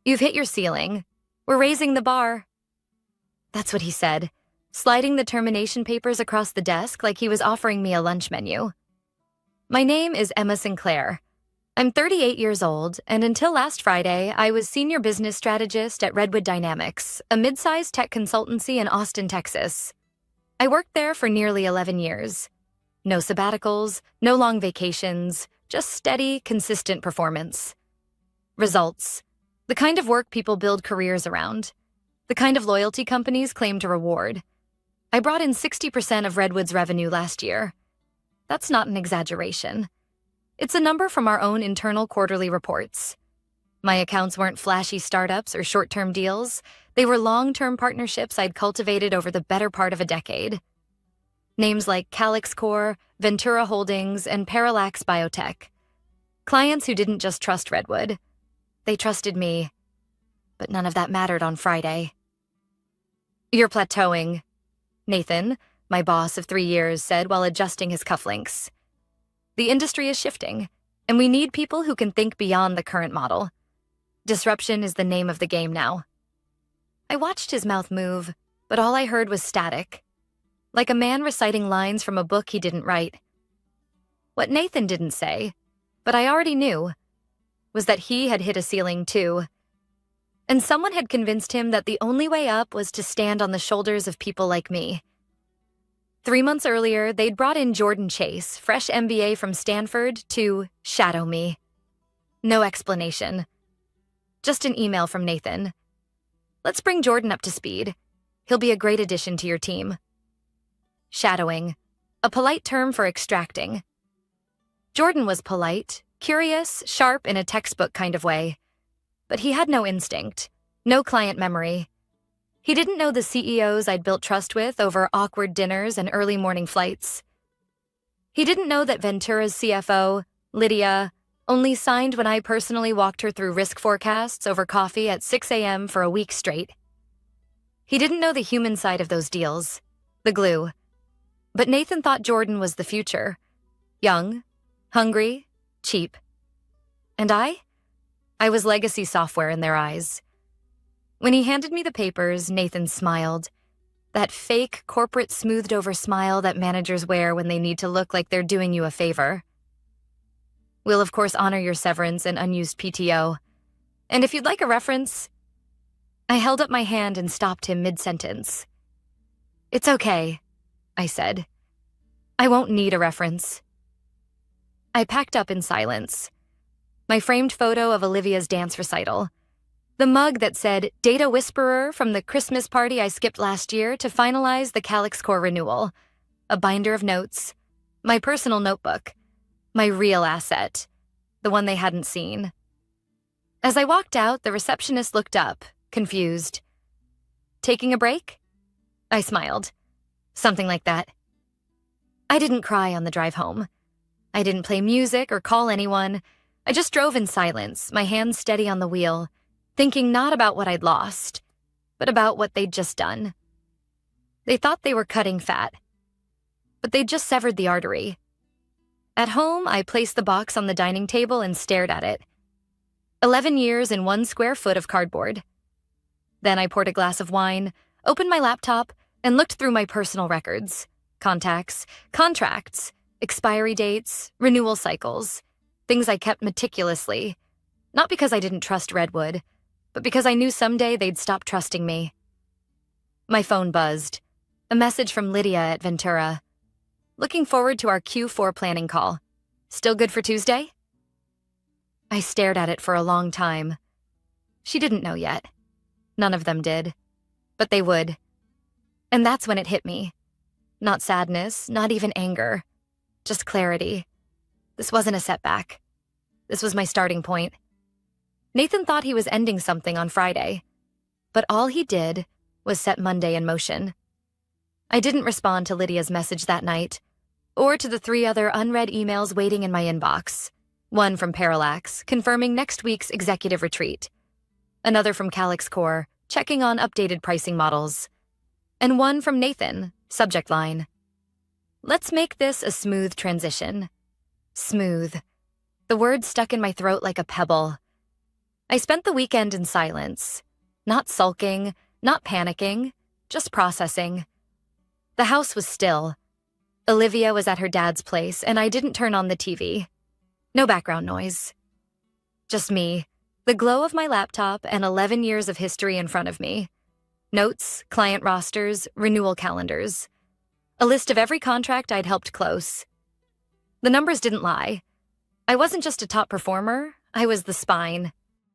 You've hit your ceiling. We're raising the bar. That's what he said, sliding the termination papers across the desk like he was offering me a lunch menu. My name is Emma Sinclair. I'm 38 years old, and until last Friday, I was senior business strategist at Redwood Dynamics, a mid-sized tech consultancy in Austin, Texas. I worked there for nearly 11 years. No sabbaticals, no long vacations, just steady, consistent performance. Results. The kind of work people build careers around. The kind of loyalty companies claim to reward. I brought in 60% of Redwood's revenue last year. That's not an exaggeration. It's a number from our own internal quarterly reports. My accounts weren't flashy startups or short-term deals. They were long-term partnerships I'd cultivated over the better part of a decade. Names like Calyx Corp, Ventura Holdings, and Parallax Biotech. Clients who didn't just trust Redwood. They trusted me. But none of that mattered on Friday. "You're plateauing," Nathan, my boss of 3 years, said while adjusting his cufflinks. "The industry is shifting, and we need people who can think beyond the current model. Disruption is the name of the game now." I watched his mouth move, but all I heard was static, like a man reciting lines from a book he didn't write. What Nathan didn't say, but I already knew, was that he had hit a ceiling too. And someone had convinced him that the only way up was to stand on the shoulders of people like me. 3 months earlier, they'd brought in Jordan Chase, fresh MBA from Stanford, to shadow me. No explanation. Just an email from Nathan. "Let's bring Jordan up to speed. He'll be a great addition to your team." Shadowing, a polite term for extracting. Jordan was polite, curious, sharp in a textbook kind of way. But he had no instinct, no client memory. He didn't know the CEOs I'd built trust with over awkward dinners and early morning flights. He didn't know that Ventura's CFO, Lydia, only signed when I personally walked her through risk forecasts over coffee at 6 a.m. for a week straight. He didn't know the human side of those deals, the glue. But Nathan thought Jordan was the future. Young, hungry, cheap. And I was legacy software in their eyes. When he handed me the papers, Nathan smiled. That fake, corporate, smoothed-over smile that managers wear when they need to look like they're doing you a favor. "We'll, of course, honor your severance and unused PTO. And if you'd like a reference..." I held up my hand and stopped him mid-sentence. "It's okay," I said. "I won't need a reference." I packed up in silence. My framed photo of Olivia's dance recital. The mug that said, "Data Whisperer" from the Christmas party I skipped last year to finalize the Calyx Corp renewal. A binder of notes. My personal notebook. My real asset. The one they hadn't seen. As I walked out, the receptionist looked up, confused. "Taking a break?" I smiled. "Something like that." I didn't cry on the drive home. I didn't play music or call anyone. I just drove in silence, my hands steady on the wheel, thinking not about what I'd lost, but about what they'd just done. They thought they were cutting fat, but they'd just severed the artery. At home, I placed the box on the dining table and stared at it. 11 years in 1 square foot of cardboard. Then I poured a glass of wine, opened my laptop, and looked through my personal records, contacts, contracts, expiry dates, renewal cycles, things I kept meticulously, not because I didn't trust Redwood, but because I knew someday they'd stop trusting me. My phone buzzed. A message from Lydia at Ventura. "Looking forward to our Q4 planning call. Still good for Tuesday?" I stared at it for a long time. She didn't know yet. None of them did. But they would. And that's when it hit me. Not sadness, not even anger. Just clarity. This wasn't a setback. This was my starting point. Nathan thought he was ending something on Friday, but all he did was set Monday in motion. I didn't respond to Lydia's message that night, or to the 3 other unread emails waiting in my inbox. One from Parallax, confirming next week's executive retreat. Another from Calyx Corp, checking on updated pricing models. And one from Nathan, subject line. "Let's make this a smooth transition." Smooth. The word stuck in my throat like a pebble. I spent the weekend in silence, not sulking, not panicking, just processing. The house was still. Olivia was at her dad's place, and I didn't turn on the TV. No background noise. Just me, the glow of my laptop, and 11 years of history in front of me. Notes, client rosters, renewal calendars. A list of every contract I'd helped close. The numbers didn't lie. I wasn't just a top performer, I was the spine.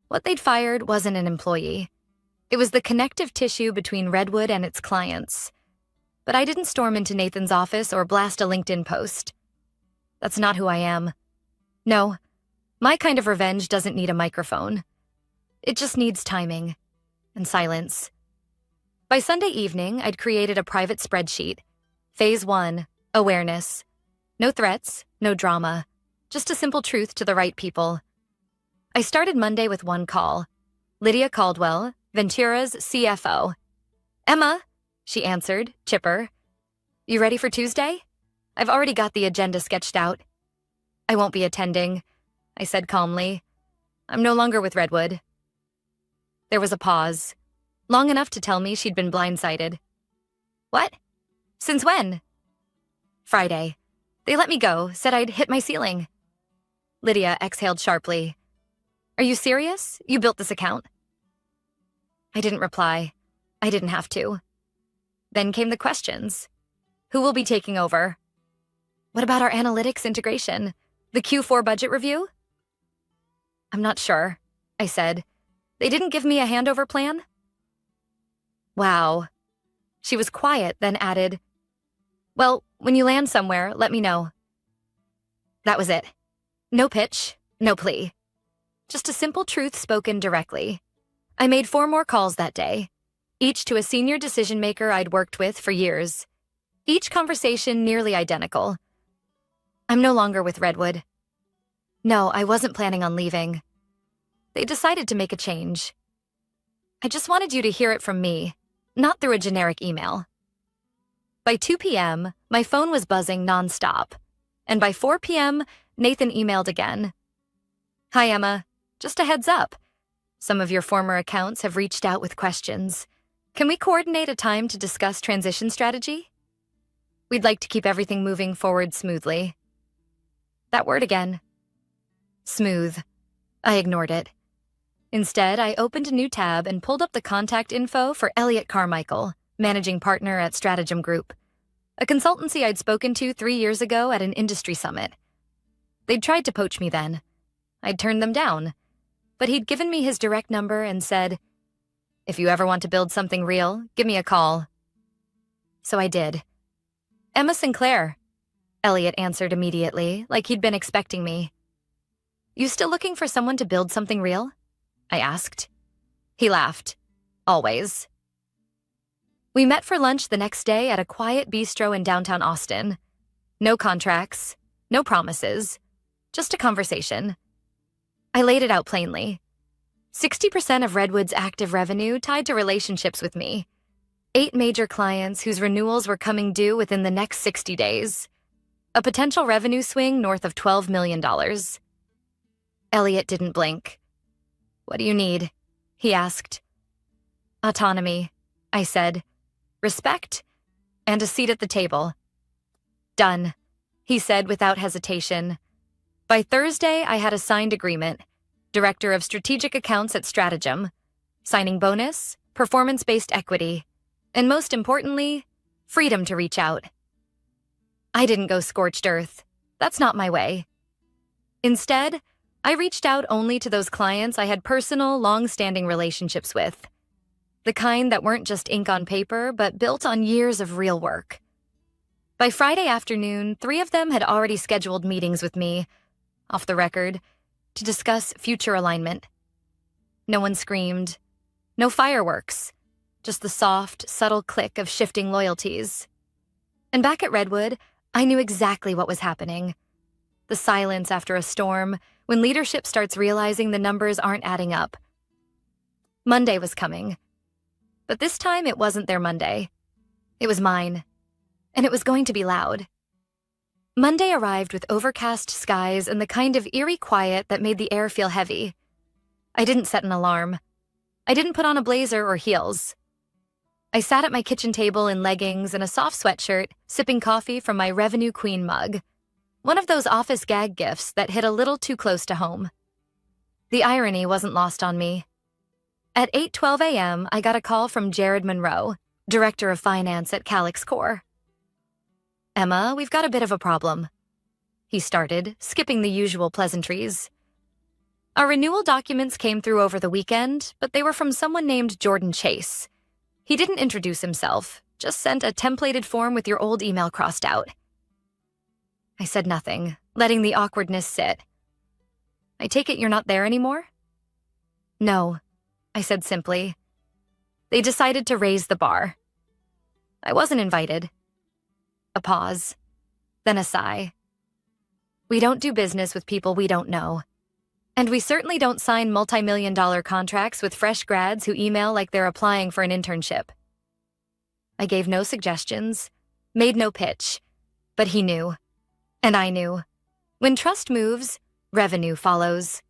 What they'd fired wasn't an employee. It was the connective tissue between Redwood and its clients. But I didn't storm into Nathan's office or blast a LinkedIn post. That's not who I am. No, my kind of revenge doesn't need a microphone. It just needs timing and silence. By Sunday evening, I'd created a private spreadsheet. Phase 1, awareness. No threats, no drama. Just a simple truth to the right people. I started Monday with one call. Lydia Caldwell, Ventura's CFO. "Emma," she answered, chipper. "You ready for Tuesday? I've already got the agenda sketched out." "I won't be attending," I said calmly. "I'm no longer with Redwood." There was a pause, long enough to tell me she'd been blindsided. "What? Since when?" "Friday. They let me go, said I'd hit my ceiling." Lydia exhaled sharply. "Are you serious? You built this account?" I didn't reply. I didn't have to. Then came the questions. Who will be taking over? What about our analytics integration? The Q4 budget review? "I'm not sure," I said. "They didn't give me a handover plan?" Wow. She was quiet, then added, "Well, when you land somewhere, let me know." That was it. No pitch, no plea. Just a simple truth spoken directly. I made 4 more calls that day, each to a senior decision maker I'd worked with for years. Each conversation nearly identical. "I'm no longer with Redwood." No, I wasn't planning on leaving. They decided to make a change. I just wanted you to hear it from me, not through a generic email. By 2 p.m., my phone was buzzing nonstop. And by 4 p.m., Nathan emailed again. "Hi, Emma. Just a heads up. Some of your former accounts have reached out with questions. Can we coordinate a time to discuss transition strategy? We'd like to keep everything moving forward smoothly." That word again. Smooth. I ignored it. Instead, I opened a new tab and pulled up the contact info for Elliot Carmichael, managing partner at Stratagem Group, a consultancy I'd spoken to 3 years ago at an industry summit. They'd tried to poach me then. I'd turned them down, but he'd given me his direct number and said, "If you ever want to build something real, give me a call." So I did. "Emma Sinclair," Elliot answered immediately, like he'd been expecting me. "You still looking for someone to build something real?" I asked. He laughed. "Always." We met for lunch the next day at a quiet bistro in downtown Austin. No contracts, no promises, just a conversation. I laid it out plainly. 60% of Redwood's active revenue tied to relationships with me. 8 major clients whose renewals were coming due within the next 60 days. A potential revenue swing north of $12 million. Elliot didn't blink. "What do you need?" he asked. "Autonomy," I said. "Respect, and a seat at the table." "Done," he said without hesitation. By Thursday, I had a signed agreement. Director of Strategic Accounts at Stratagem. Signing bonus, performance-based equity, and most importantly, freedom to reach out. I didn't go scorched earth. That's not my way. Instead, I reached out only to those clients I had personal, long-standing relationships with. The kind that weren't just ink on paper, but built on years of real work. By Friday afternoon, 3 of them had already scheduled meetings with me, off the record, to discuss future alignment. No one screamed. No fireworks. Just the soft, subtle click of shifting loyalties. And back at Redwood, I knew exactly what was happening. The silence after a storm, when leadership starts realizing the numbers aren't adding up. Monday was coming. But this time it wasn't their Monday. It was mine. And it was going to be loud. Monday arrived with overcast skies and the kind of eerie quiet that made the air feel heavy. I didn't set an alarm. I didn't put on a blazer or heels. I sat at my kitchen table in leggings and a soft sweatshirt, sipping coffee from my Revenue Queen mug, one of those office gag gifts that hit a little too close to home. The irony wasn't lost on me. At 8:12 a.m., I got a call from Jared Monroe, Director of Finance at Calyx Corp. "Emma, we've got a bit of a problem," he started, skipping the usual pleasantries. "Our renewal documents came through over the weekend, but they were from someone named Jordan Chase. He didn't introduce himself, just sent a templated form with your old email crossed out." I said nothing, letting the awkwardness sit. "I take it you're not there anymore?" "No," I said simply. "They decided to raise the bar. I wasn't invited." A pause, then a sigh. "We don't do business with people we don't know. And we certainly don't sign multi-million-dollar contracts with fresh grads who email like they're applying for an internship." I gave no suggestions, made no pitch, but he knew. And I knew. When trust moves, revenue follows.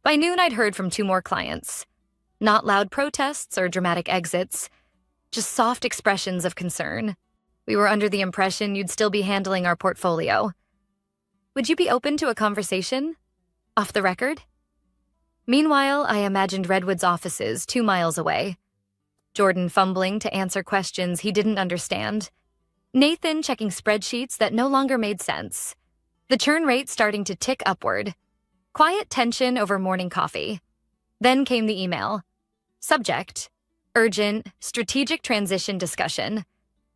By noon, I'd heard from 2 more clients. Not loud protests or dramatic exits, just soft expressions of concern. We were under the impression you'd still be handling our portfolio. "Would you be open to a conversation? Off the record?" Meanwhile, I imagined Redwood's offices 2 miles away. Jordan fumbling to answer questions he didn't understand. Nathan checking spreadsheets that no longer made sense. The churn rate starting to tick upward. Quiet tension over morning coffee. Then came the email. Subject: urgent, strategic transition discussion.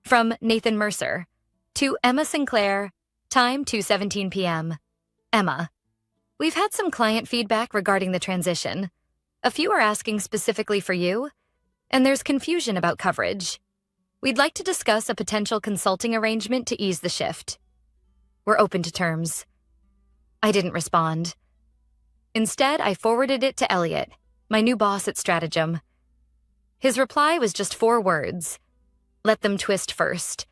From Nathan Mercer. To Emma Sinclair. Time 2:17 p.m. Emma. "We've had some client feedback regarding the transition. A few are asking specifically for you, and there's confusion about coverage. We'd like to discuss a potential consulting arrangement to ease the shift. We're open to terms." I didn't respond. Instead, I forwarded it to Elliot, my new boss at Stratagem. His reply was just 4 words. "Let them twist first."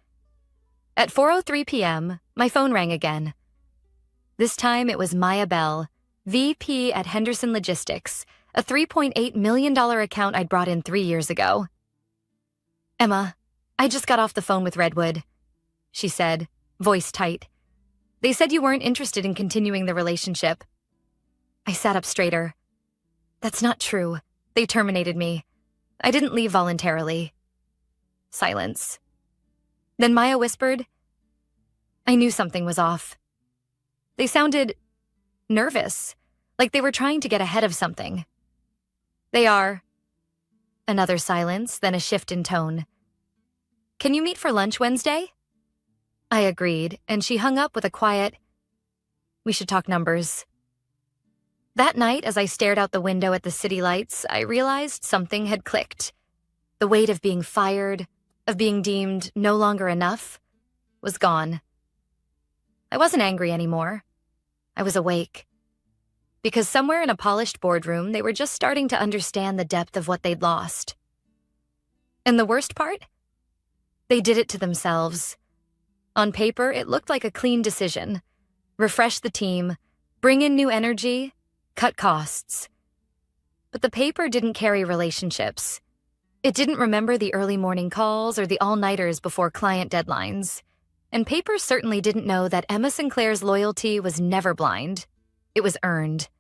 At 4:03 p.m., my phone rang again. This time it was Maya Bell, VP at Henderson Logistics, a $3.8 million account I'd brought in 3 years ago. "Emma, I just got off the phone with Redwood," she said, voice tight. "They said you weren't interested in continuing the relationship." I sat up straighter. "That's not true. They terminated me. I didn't leave voluntarily." Silence. Then Maya whispered, "I knew something was off." They sounded nervous, like they were trying to get ahead of something. "They are." Another silence, then a shift in tone. "Can you meet for lunch Wednesday?" I agreed, and she hung up with a quiet, "We should talk numbers." That night, as I stared out the window at the city lights, I realized something had clicked. The weight of being fired, of being deemed no longer enough, was gone. I wasn't angry anymore. I was awake. Because somewhere in a polished boardroom, they were just starting to understand the depth of what they'd lost. And the worst part? They did it to themselves. On paper, it looked like a clean decision. Refresh the team, bring in new energy, cut costs. But the paper didn't carry relationships. It didn't remember the early morning calls or the all-nighters before client deadlines. And paper certainly didn't know that Emma Sinclair's loyalty was never blind. It was earned.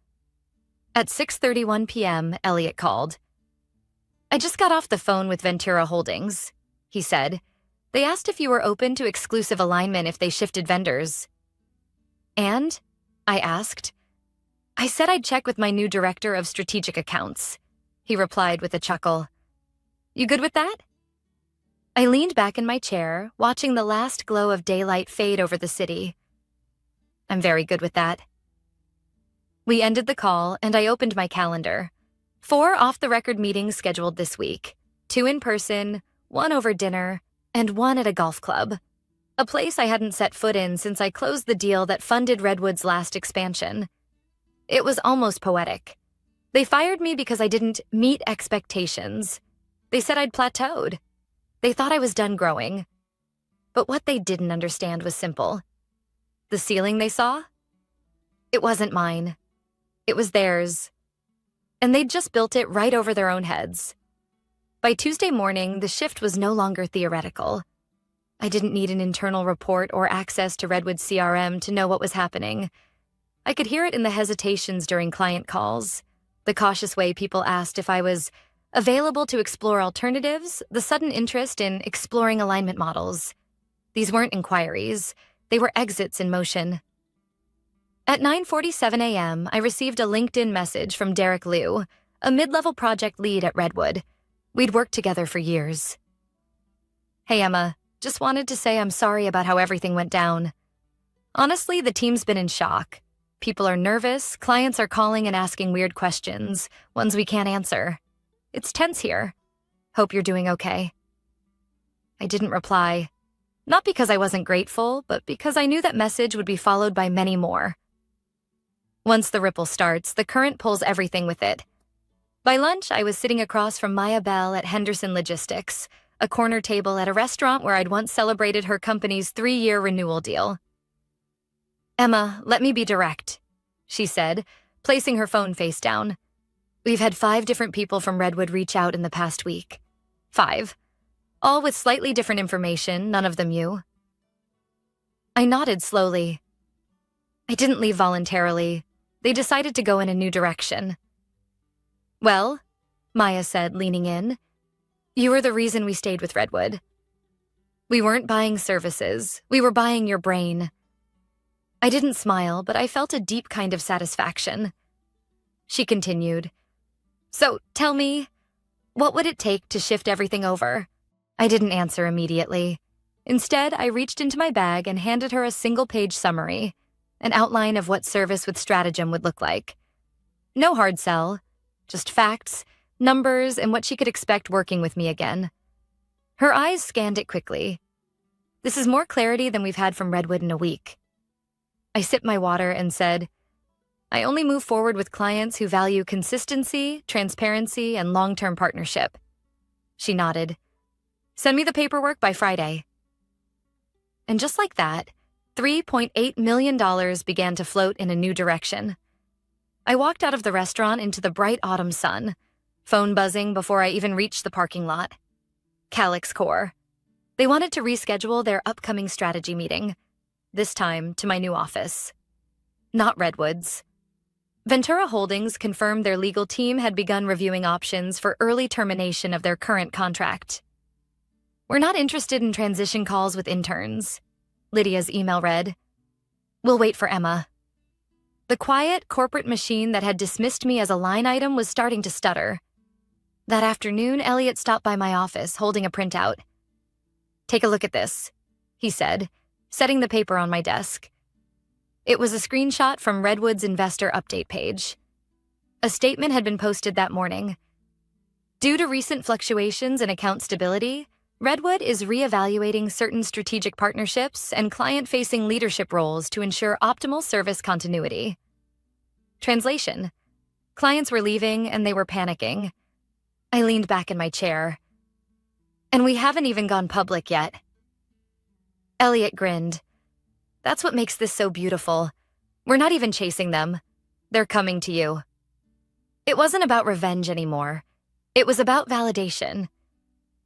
At 6:31 p.m., Elliot called. "I just got off the phone with Ventura Holdings," he said. "They asked if you were open to exclusive alignment if they shifted vendors." "And?" I asked. "I said I'd check with my new director of strategic accounts," he replied with a chuckle. "You good with that?" I leaned back in my chair, watching the last glow of daylight fade over the city. "I'm very good with that." We ended the call, and I opened my calendar. 4 off-the-record meetings scheduled this week. 2 in person, 1 over dinner, and 1 at a golf club. A place I hadn't set foot in since I closed the deal that funded Redwood's last expansion. It was almost poetic. They fired me because I didn't meet expectations. They said I'd plateaued. They thought I was done growing. But what they didn't understand was simple. The ceiling they saw? It wasn't mine. It was theirs. and they'd just built it right over their own heads. By Tuesday morning, the shift was no longer theoretical. I didn't need an internal report or access to Redwood's CRM to know what was happening. I could hear it in the hesitations during client calls, the cautious way people asked if I was available to explore alternatives, the sudden interest in exploring alignment models. These weren't inquiries, they were exits in motion. At 9:47 a.m., I received a LinkedIn message from Derek Liu, a mid-level project lead at Redwood. We'd worked together for years. "Hey, Emma, just wanted to say I'm sorry about how everything went down. Honestly, the team's been in shock. People are nervous, clients are calling and asking weird questions, ones we can't answer. It's tense here. Hope you're doing okay." I didn't reply, not because I wasn't grateful, but because I knew that message would be followed by many more. Once the ripple starts, the current pulls everything with it. By lunch, I was sitting across from Maya Bell at Henderson Logistics, a corner table at a restaurant where I'd once celebrated her company's 3-year renewal deal. "Emma, let me be direct," she said, placing her phone face down. "We've had 5 different people from Redwood reach out in the past week. 5. All with slightly different information, none of them you." I nodded slowly. "I didn't leave voluntarily. They decided to go in a new direction." "Well," Maya said, leaning in, "you were the reason we stayed with Redwood. We weren't buying services. We were buying your brain." I didn't smile, but I felt a deep kind of satisfaction. She continued, "So, tell me, what would it take to shift everything over?" I didn't answer immediately. Instead, I reached into my bag and handed her a single-page summary, an outline of what service with stratagem would look like. No hard sell, just facts, numbers, and what she could expect working with me again. Her eyes scanned it quickly. "This is more clarity than we've had from Redwood in a week." I sipped my water and said, "I only move forward with clients who value consistency, transparency, and long-term partnership." She nodded. "Send me the paperwork by Friday." And just like that, $3.8 million began to float in a new direction. I walked out of the restaurant into the bright autumn sun, phone buzzing before I even reached the parking lot. Calyx Core. They wanted to reschedule their upcoming strategy meeting, this time to my new office. Not Redwood's. Ventura Holdings confirmed their legal team had begun reviewing options for early termination of their current contract. "We're not interested in transition calls with interns," Lydia's email read. "We'll wait for Emma." The quiet, corporate machine that had dismissed me as a line item was starting to stutter. That afternoon, Elliot stopped by my office, holding a printout. "Take a look at this," he said, setting the paper on my desk. It was a screenshot from Redwood's investor update page. A statement had been posted that morning. "Due to recent fluctuations in account stability, Redwood is reevaluating certain strategic partnerships and client-facing leadership roles to ensure optimal service continuity." Translation: clients were leaving and they were panicking. I leaned back in my chair. "And we haven't even gone public yet." Elliot grinned. "That's what makes this so beautiful. We're not even chasing them. They're coming to you." It wasn't about revenge anymore. It was about validation.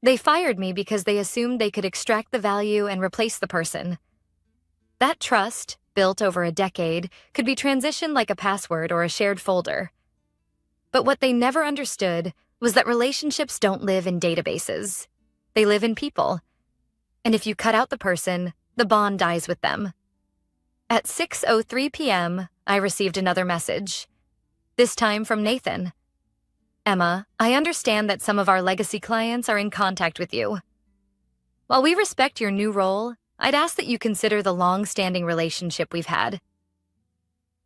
They fired me because they assumed they could extract the value and replace the person. That trust, built over a decade, could be transitioned like a password or a shared folder. But what they never understood was that relationships don't live in databases. They live in people. And if you cut out the person, the bond dies with them. At 6:03 p.m., I received another message, this time from Nathan. "Emma, I understand that some of our legacy clients are in contact with you. While we respect your new role, I'd ask that you consider the long-standing relationship we've had.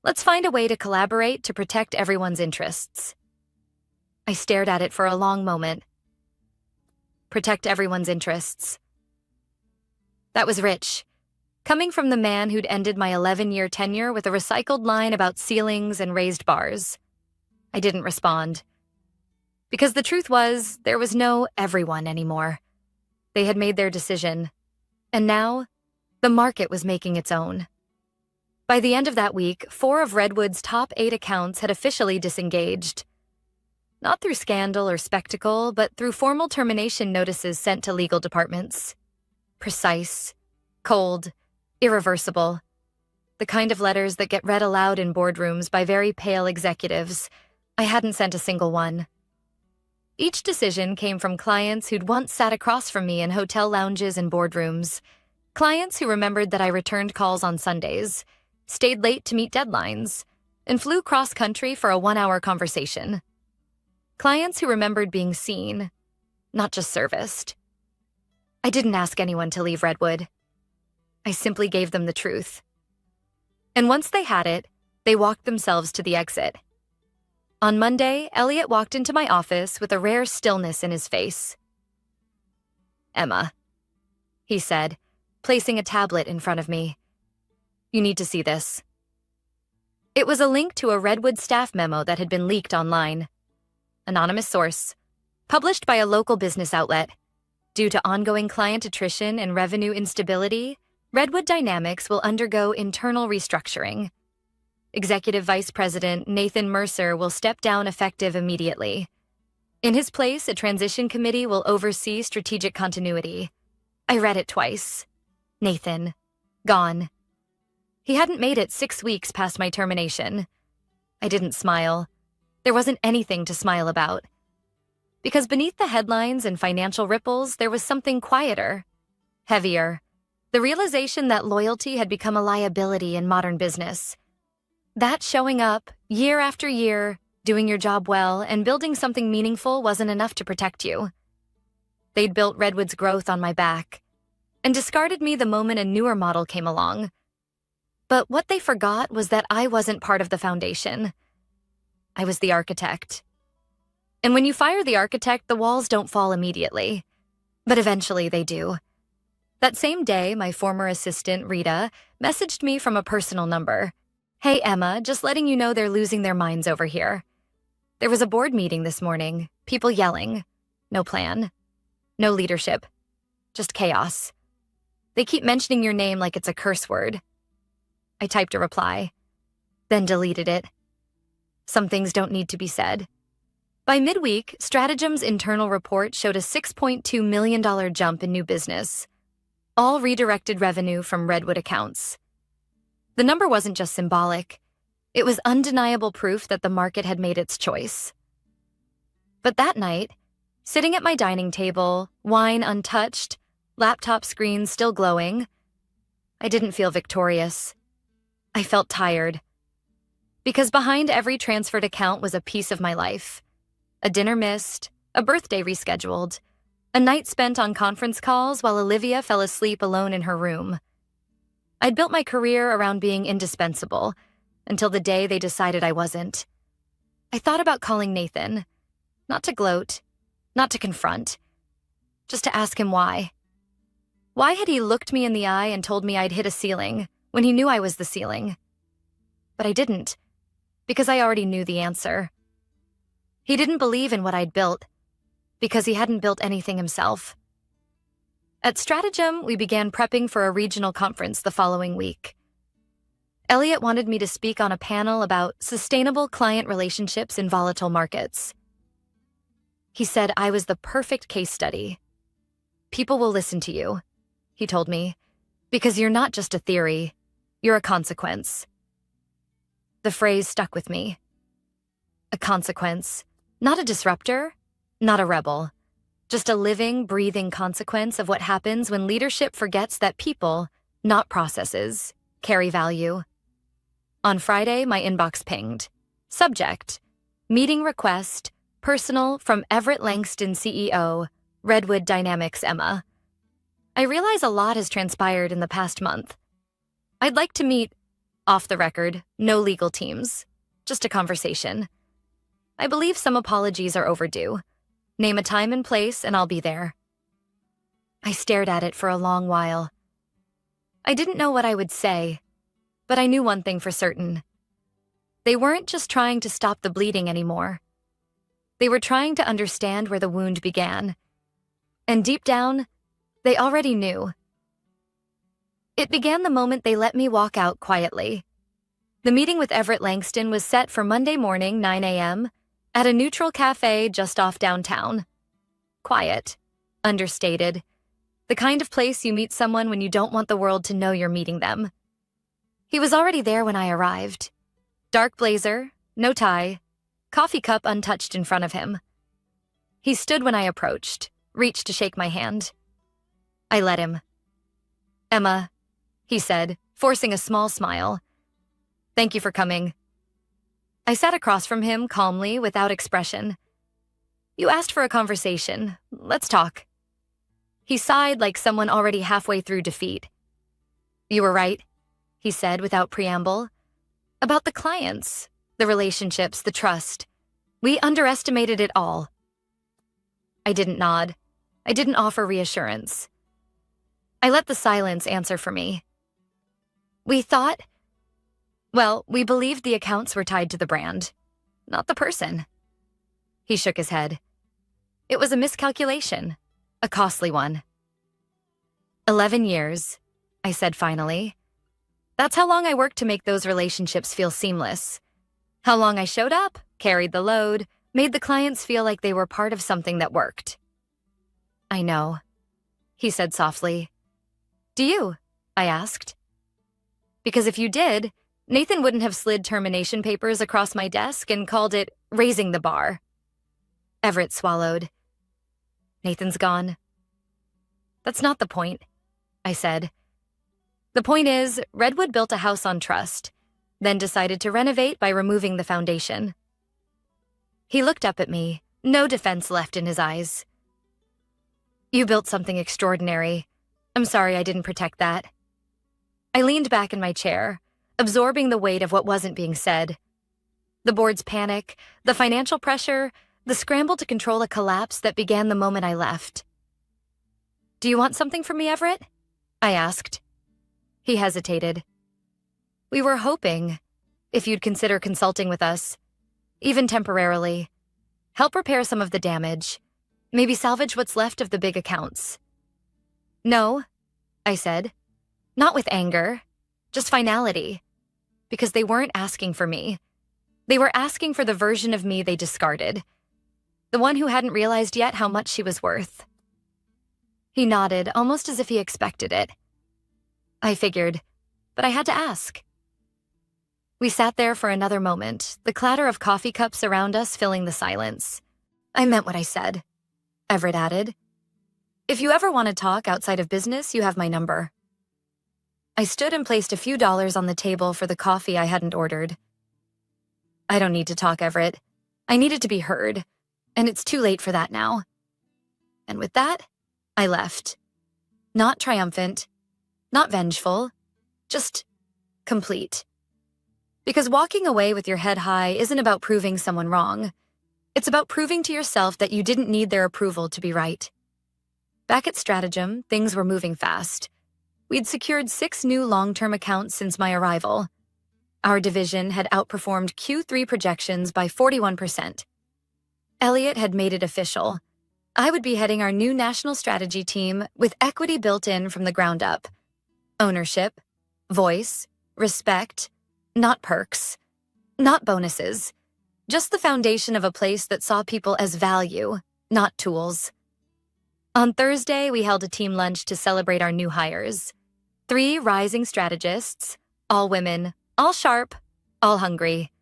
Let's find a way to collaborate to protect everyone's interests." I stared at it for a long moment. Protect everyone's interests. That was rich. Coming from the man who'd ended my 11-year tenure with a recycled line about ceilings and raised bars. I didn't respond. Because the truth was, there was no everyone anymore. They had made their decision. And now, the market was making its own. By the end of that week, 4 of Redwood's top 8 accounts had officially disengaged. Not through scandal or spectacle, but through formal termination notices sent to legal departments. Precise, cold, irreversible. The kind of letters that get read aloud in boardrooms by very pale executives. I hadn't sent a single one. Each decision came from clients who'd once sat across from me in hotel lounges and boardrooms. Clients who remembered that I returned calls on Sundays, stayed late to meet deadlines, and flew cross-country for a 1-hour conversation. Clients who remembered being seen, not just serviced. I didn't ask anyone to leave Redwood. I simply gave them the truth. And once they had it, they walked themselves to the exit. On Monday, Elliot walked into my office with a rare stillness in his face. "Emma," he said, placing a tablet in front of me. "You need to see this." It was a link to a Redwood staff memo that had been leaked online. Anonymous source. Published by a local business outlet. Due to ongoing client attrition and revenue instability, Redwood Dynamics will undergo internal restructuring. Executive Vice President Nathan Mercer will step down effective immediately. In his place, a transition committee will oversee strategic continuity. I read it twice. Nathan. Gone. He hadn't made it 6 weeks past my termination. I didn't smile. There wasn't anything to smile about. Because beneath the headlines and financial ripples, there was something quieter, heavier. The realization that loyalty had become a liability in modern business. That showing up, year after year, doing your job well, and building something meaningful wasn't enough to protect you. They'd built Redwood's growth on my back, and discarded me the moment a newer model came along. But what they forgot was that I wasn't part of the foundation. I was the architect. And when you fire the architect, the walls don't fall immediately. But eventually they do. That same day, my former assistant, Rita, messaged me from a personal number. "Hey, Emma, just letting you know they're losing their minds over here. There was a board meeting this morning, people yelling. No plan. No leadership. Just chaos. They keep mentioning your name like it's a curse word." I typed a reply, then deleted it. Some things don't need to be said. By midweek, Strategem's internal report showed a $6.2 million jump in new business, all redirected revenue from Redwood accounts. The number wasn't just symbolic. It was undeniable proof that the market had made its choice. But that night, sitting at my dining table, wine untouched, laptop screen still glowing, I didn't feel victorious. I felt tired. Because behind every transferred account was a piece of my life. A dinner missed, a birthday rescheduled, a night spent on conference calls while Olivia fell asleep alone in her room. I'd built my career around being indispensable, until the day they decided I wasn't. I thought about calling Nathan, not to gloat, not to confront, just to ask him why. Why had he looked me in the eye and told me I'd hit a ceiling when he knew I was the ceiling? But I didn't, because I already knew the answer. He didn't believe in what I'd built, because he hadn't built anything himself. At Stratagem, we began prepping for a regional conference the following week. Elliot wanted me to speak on a panel about sustainable client relationships in volatile markets. He said I was the perfect case study. "People will listen to you," he told me, "because you're not just a theory, you're a consequence." The phrase stuck with me. A consequence, not a disruptor, not a rebel, just a living, breathing consequence of what happens when leadership forgets that people, not processes, carry value. On Friday, my inbox pinged. Subject: meeting request, personal from Everett Langston CEO, Redwood Dynamics Emma. I realize a lot has transpired in the past month. I'd like to meet, off the record, no legal teams, just a conversation. I believe some apologies are overdue. Name a time and place and I'll be there. I stared at it for a long while. I didn't know what I would say, but I knew one thing for certain. They weren't just trying to stop the bleeding anymore. They were trying to understand where the wound began. And deep down, they already knew. It began the moment they let me walk out quietly. The meeting with Everett Langston was set for Monday morning, 9 a.m., At a neutral cafe just off downtown. Quiet. Understated. The kind of place you meet someone when you don't want the world to know you're meeting them. He was already there when I arrived. Dark blazer, no tie, coffee cup untouched in front of him. He stood when I approached, reached to shake my hand. I let him. "Emma," he said, forcing a small smile. "Thank you for coming." I sat across from him calmly, without expression. "You asked for a conversation. Let's talk." He sighed like someone already halfway through defeat. "You were right," he said without preamble. "About the clients, the relationships, the trust. We underestimated it all." I didn't nod. I didn't offer reassurance. I let the silence answer for me. We believed the accounts were tied to the brand, not the person." He shook his head. "It was a miscalculation, a costly one." 11 years, I said finally. That's how long I worked to make those relationships feel seamless. How long I showed up, carried the load, made the clients feel like they were part of something that worked. "I know," he said softly. "Do you?" I asked. "Because if you did, Nathan wouldn't have slid termination papers across my desk and called it raising the bar." Everett swallowed. "Nathan's gone." "That's not the point," I said. "The point is, Redwood built a house on trust, then decided to renovate by removing the foundation." He looked up at me, no defense left in his eyes. "You built something extraordinary. I'm sorry I didn't protect that." I leaned back in my chair, absorbing the weight of what wasn't being said. The board's panic, the financial pressure, the scramble to control a collapse that began the moment I left. "Do you want something from me, Everett?" I asked. He hesitated. "We were hoping, if you'd consider consulting with us, even temporarily, help repair some of the damage, maybe salvage what's left of the big accounts." "No," I said. "Not with anger, just finality. Because they weren't asking for me. They were asking for the version of me they discarded. The one who hadn't realized yet how much she was worth." He nodded, almost as if he expected it. I figured, but I had to ask. We sat there for another moment, the clatter of coffee cups around us filling the silence. "I meant what I said," Everett added. "If you ever want to talk outside of business, you have my number." I stood and placed a few dollars on the table for the coffee I hadn't ordered. "I don't need to talk, Everett. I needed to be heard, and it's too late for that now." And with that, I left. Not triumphant, not vengeful, just complete. Because walking away with your head high isn't about proving someone wrong. It's about proving to yourself that you didn't need their approval to be right. Back at Stratagem, things were moving fast. We'd secured 6 new long-term accounts since my arrival. Our division had outperformed Q3 projections by 41%. Elliot had made it official. I would be heading our new national strategy team with equity built in from the ground up. Ownership, voice, respect, not perks, not bonuses. Just the foundation of a place that saw people as value, not tools. On Thursday, we held a team lunch to celebrate our new hires. 3 rising strategists, all women, all sharp, all hungry.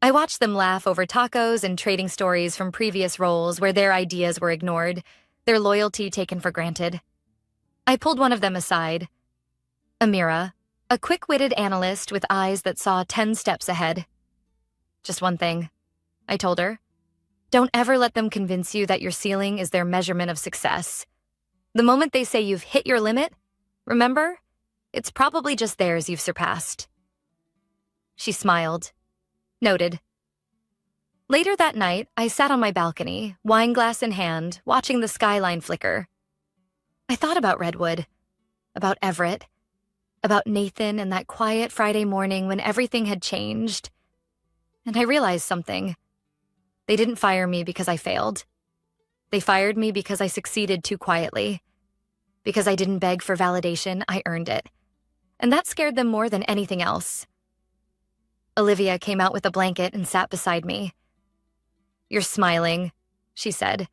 I watched them laugh over tacos and trading stories from previous roles where their ideas were ignored, their loyalty taken for granted. I pulled one of them aside. Amira, a quick-witted analyst with eyes that saw 10 steps ahead. "Just one thing," I told her. "Don't ever let them convince you that your ceiling is their measurement of success. The moment they say you've hit your limit, remember, it's probably just theirs you've surpassed." She smiled. Noted. Later that night, I sat on my balcony, wine glass in hand, watching the skyline flicker. I thought about Redwood, about Everett, about Nathan and that quiet Friday morning when everything had changed. And I realized something. They didn't fire me because I failed. They fired me because I succeeded too quietly. Because I didn't beg for validation, I earned it. And that scared them more than anything else. Olivia came out with a blanket and sat beside me. You're smiling, she said.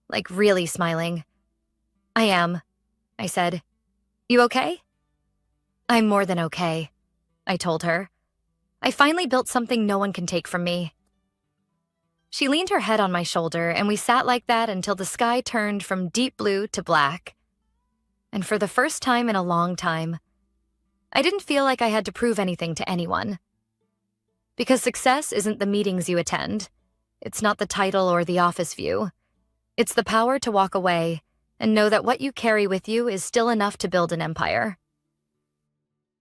Like really smiling. I am, I said. You okay? I'm more than okay, I told her. I finally built something no one can take from me. She leaned her head on my shoulder, and we sat like that until the sky turned from deep blue to black. And for the first time in a long time, I didn't feel like I had to prove anything to anyone. Because success isn't the meetings you attend. It's not the title or the office view. It's the power to walk away and know that what you carry with you is still enough to build an empire.